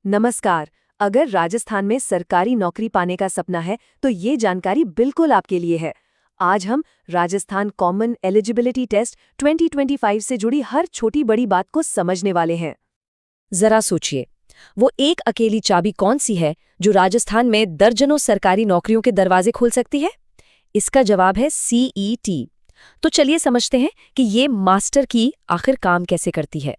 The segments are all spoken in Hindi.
नमस्कार। अगर राजस्थान में सरकारी नौकरी पाने का सपना है तो ये जानकारी बिल्कुल आपके लिए है। आज हम राजस्थान कॉमन एलिजिबिलिटी टेस्ट 2025 से जुड़ी हर छोटी बड़ी बात को समझने वाले हैं। जरा सोचिए, वो एक अकेली चाबी कौन सी है जो राजस्थान में दर्जनों सरकारी नौकरियों के दरवाजे खोल सकती है? इसका जवाब है CET। तो चलिए समझते हैं कि ये मास्टर की आखिर काम कैसे करती है।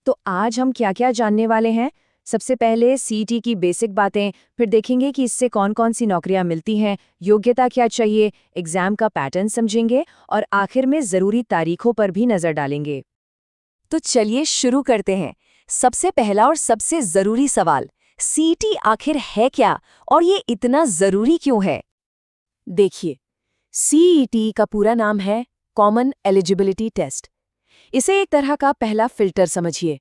तो आज हम क्या क्या जानने वाले हैं। सबसे पहले CET की बेसिक बातें, फिर देखेंगे कि इससे कौन कौन सी नौकरियां मिलती हैं, योग्यता क्या चाहिए, एग्जाम का पैटर्न समझेंगे और आखिर में ज़रूरी तारीखों पर भी नज़र डालेंगे। तो चलिए शुरू करते हैं। सबसे पहला और सबसे ज़रूरी सवाल, CET आखिर है क्या और ये इतना ज़रूरी क्यों है? देखिए, CET का पूरा नाम है कॉमन एलिजिबिलिटी टेस्ट। इसे एक तरह का पहला फिल्टर समझिए।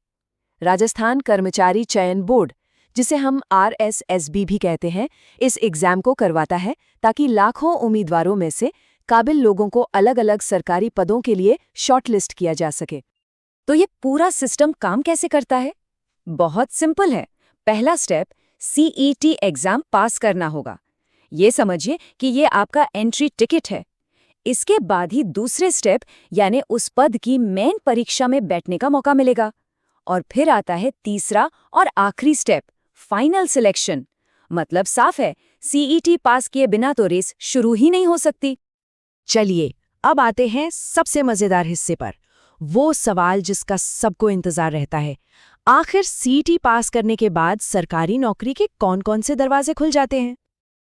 राजस्थान कर्मचारी चयन बोर्ड, जिसे हम RSSB भी कहते हैं, इस एग्जाम को करवाता है ताकि लाखों उम्मीदवारों में से काबिल लोगों को अलग अलग सरकारी पदों के लिए शॉर्टलिस्ट किया जा सके। तो ये पूरा सिस्टम काम कैसे करता है? बहुत सिंपल है। पहला स्टेप, CET एग्जाम पास करना होगा। ये समझिए कि ये आपका एंट्री टिकट है। इसके बाद ही दूसरे स्टेप यानी उस पद की मेन परीक्षा में बैठने का मौका मिलेगा। और फिर आता है तीसरा और आखिरी स्टेप, फाइनल सिलेक्शन। मतलब साफ है, CET पास किए बिना तो रेस शुरू ही नहीं हो सकती। चलिए, अब आते हैं सबसे मजेदार हिस्से पर, वो सवाल जिसका सबको इंतजार रहता है। आखिर CET पास करने के बाद सरकारी नौकरी के कौन-कौन से दरवाजे खुल जाते हैं?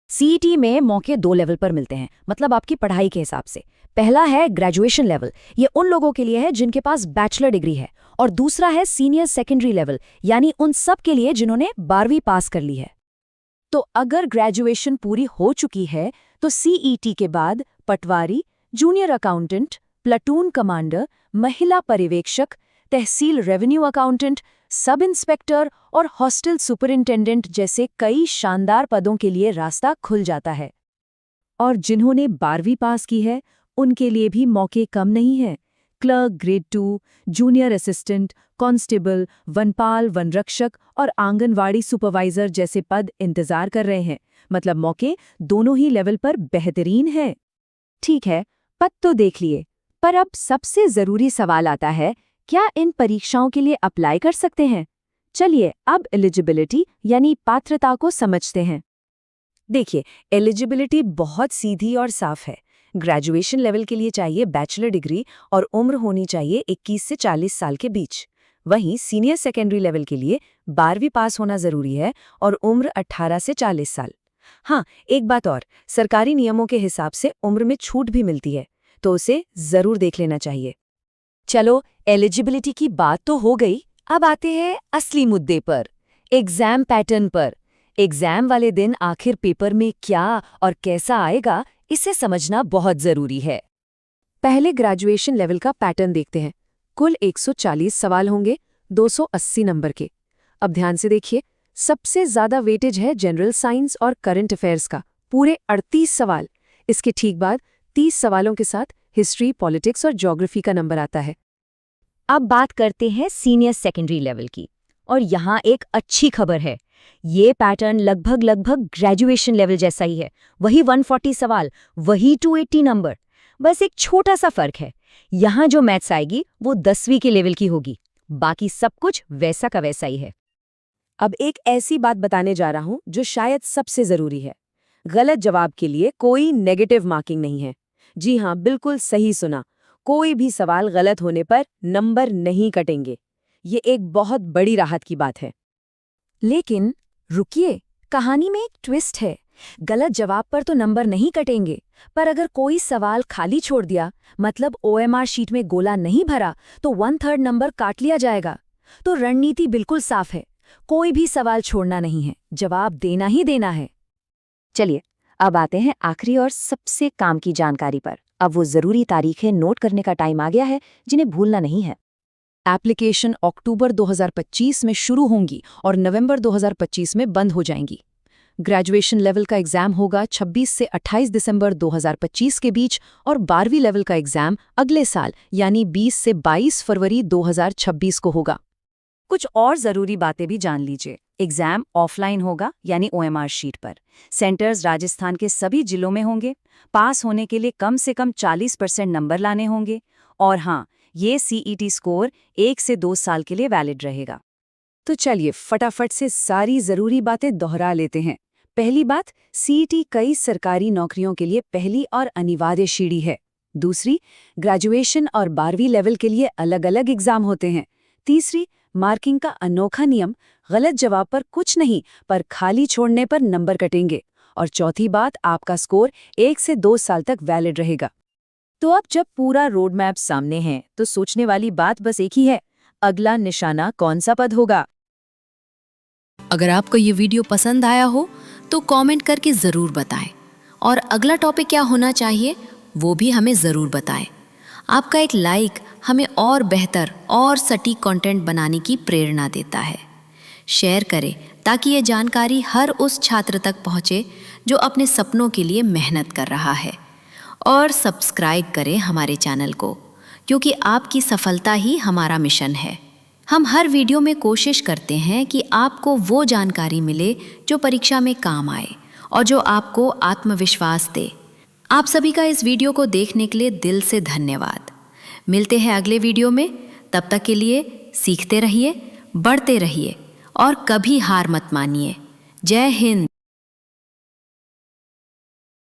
CET में मौके 2 लेवल पर मिलते हैं, मतलब आपकी पढ़ाई के हिसाब से। पहला है ग्रेजुएशन लेवल, ये उन लोगों के लिए है जिनके पास बैचलर डिग्री है। और दूसरा है सीनियर सेकेंडरी लेवल, यानी उन सब के लिए जिन्होंने 12वीं पास कर ली है। तो अगर ग्रेजुएशन पूरी हो चुकी है तो CET के बाद पटवारी, जूनियर अकाउंटेंट, प्लाटून कमांडर, महिला पर्यवेक्षक, तहसील रेवेन्यू अकाउंटेंट, सब इंस्पेक्टर और हॉस्टल सुपरिंटेंडेंट जैसे कई शानदार पदों के लिए रास्ता खुल जाता है। और जिन्होंने 12वीं पास की है उनके लिए भी मौके कम नहीं हैं। Clerk grade 2, junior assistant, constable, वनपाल, वनरक्षक और आंगनवाड़ी सुपरवाइजर जैसे पद इंतजार कर रहे हैं। मतलब मौके दोनों ही लेवल पर बेहतरीन हैं। ठीक है, पद तो देख लिए, पर अब सबसे जरूरी सवाल आता है, क्या इन परीक्षाओं के लिए अप्लाई कर सकते हैं? चलिए अब एलिजिबिलिटी यानी पात्रता को समझते हैं। देखिए, एलिजिबिलिटी बहुत सीधी और साफ है। ग्रेजुएशन लेवल के लिए चाहिए बैचलर डिग्री और उम्र होनी चाहिए 21 से 40 साल के बीच। वहीं सीनियर सेकेंडरी लेवल के लिए 12वीं पास होना जरूरी है और उम्र 18 से 40 साल। हाँ, एक बात और, सरकारी नियमों के हिसाब से उम्र में छूट भी मिलती है, तो उसे जरूर देख लेना चाहिए। चलो, एलिजिबिलिटी की बात तो हो गई, अब आते हैं असली मुद्दे पर, एग्जाम पैटर्न पर। एग्जाम वाले दिन आखिर पेपर में क्या और कैसा आएगा, इसे समझना बहुत जरूरी है। पहले ग्रेजुएशन लेवल का पैटर्न देखते हैं। कुल 140 सवाल होंगे, 280 नंबर के। अब ध्यान से देखिए, सबसे ज्यादा वेटेज है जनरल साइंस और करंट अफेयर्स का, पूरे 38 सवाल। इसके ठीक बाद 30 सवालों के साथ हिस्ट्री, पॉलिटिक्स और ज्योग्राफी का नंबर आता है। अब बात करते हैं सीनियर सेकेंडरी लेवल की, और यहाँ एक अच्छी खबर है। ये पैटर्न लगभग ग्रेजुएशन लेवल जैसा ही है। वही 140 सवाल, वही 280 नंबर। बस एक छोटा सा फर्क है, यहाँ जो मैथ्स आएगी वो 10वीं के लेवल की होगी, बाकी सब कुछ वैसा का वैसा ही है। अब एक ऐसी बात बताने जा रहा हूं जो शायद सबसे जरूरी है। गलत जवाब के लिए कोई नेगेटिव मार्किंग नहीं है। जी हाँ, बिल्कुल सही सुना। कोई भी सवाल गलत होने पर नंबर नहीं कटेंगे। ये एक बहुत बड़ी राहत की बात है। लेकिन रुकिए, कहानी में एक ट्विस्ट है। गलत जवाब पर तो नंबर नहीं कटेंगे, पर अगर कोई सवाल खाली छोड़ दिया, मतलब OMR शीट में गोला नहीं भरा, तो 1/3 नंबर काट लिया जाएगा। तो रणनीति बिल्कुल साफ है, कोई भी सवाल छोड़ना नहीं है, जवाब देना ही देना है। चलिए, अब आते हैं आखिरी और सबसे काम की जानकारी पर। अब वो जरूरी तारीखें नोट करने का टाइम आ गया है जिन्हें भूलना नहीं है। एप्लीकेशन अक्टूबर 2025 में शुरू होंगी और नवंबर 2025 में बंद हो जाएंगी। ग्रेजुएशन लेवल का एग्जाम होगा 26 से 28 दिसंबर 2025 के बीच और 12वीं लेवल का एग्जाम अगले साल यानी 20 से 22 फरवरी 2026 को होगा। कुछ और जरूरी बातें भी जान लीजिए। एग्जाम ऑफलाइन होगा यानी OMR शीट पर। सेंटर्स राजस्थान के सभी जिलों में होंगे। पास होने के लिए कम से कम 40% नंबर लाने होंगे। और हाँ, ये CET स्कोर 1 से 2 साल के लिए वैलिड रहेगा। तो चलिए फटाफट से सारी ज़रूरी बातें दोहरा लेते हैं। पहली बात, CET कई सरकारी नौकरियों के लिए पहली और अनिवार्य सीढ़ी है। दूसरी, ग्रेजुएशन और 12वीं लेवल के लिए अलग-अलग एग्जाम होते हैं। तीसरी, मार्किंग का अनोखा नियम, गलत जवाब पर कुछ नहीं पर खाली छोड़ने पर नंबर कटेंगे। और चौथी बात, आपका स्कोर 1 से 2 साल तक वैलिड रहेगा। तो अब जब पूरा रोड मैप सामने है तो सोचने वाली बात बस एक ही है, अगला निशाना कौन सा पद होगा? अगर आपको ये वीडियो पसंद आया हो तो कमेंट करके ज़रूर बताएं और अगला टॉपिक क्या होना चाहिए वो भी हमें ज़रूर बताएं। आपका एक लाइक हमें और बेहतर और सटीक कंटेंट बनाने की प्रेरणा देता है। शेयर करें ताकि ये जानकारी हर उस छात्र तक पहुँचे जो अपने सपनों के लिए मेहनत कर रहा है। और सब्सक्राइब करें हमारे चैनल को, क्योंकि आपकी सफलता ही हमारा मिशन है। हम हर वीडियो में कोशिश करते हैं कि आपको वो जानकारी मिले जो परीक्षा में काम आए और जो आपको आत्मविश्वास दे। आप सभी का इस वीडियो को देखने के लिए दिल से धन्यवाद। मिलते हैं अगले वीडियो में। तब तक के लिए सीखते रहिए, बढ़ते रहिए और कभी हार मत मानिए। जय हिंद।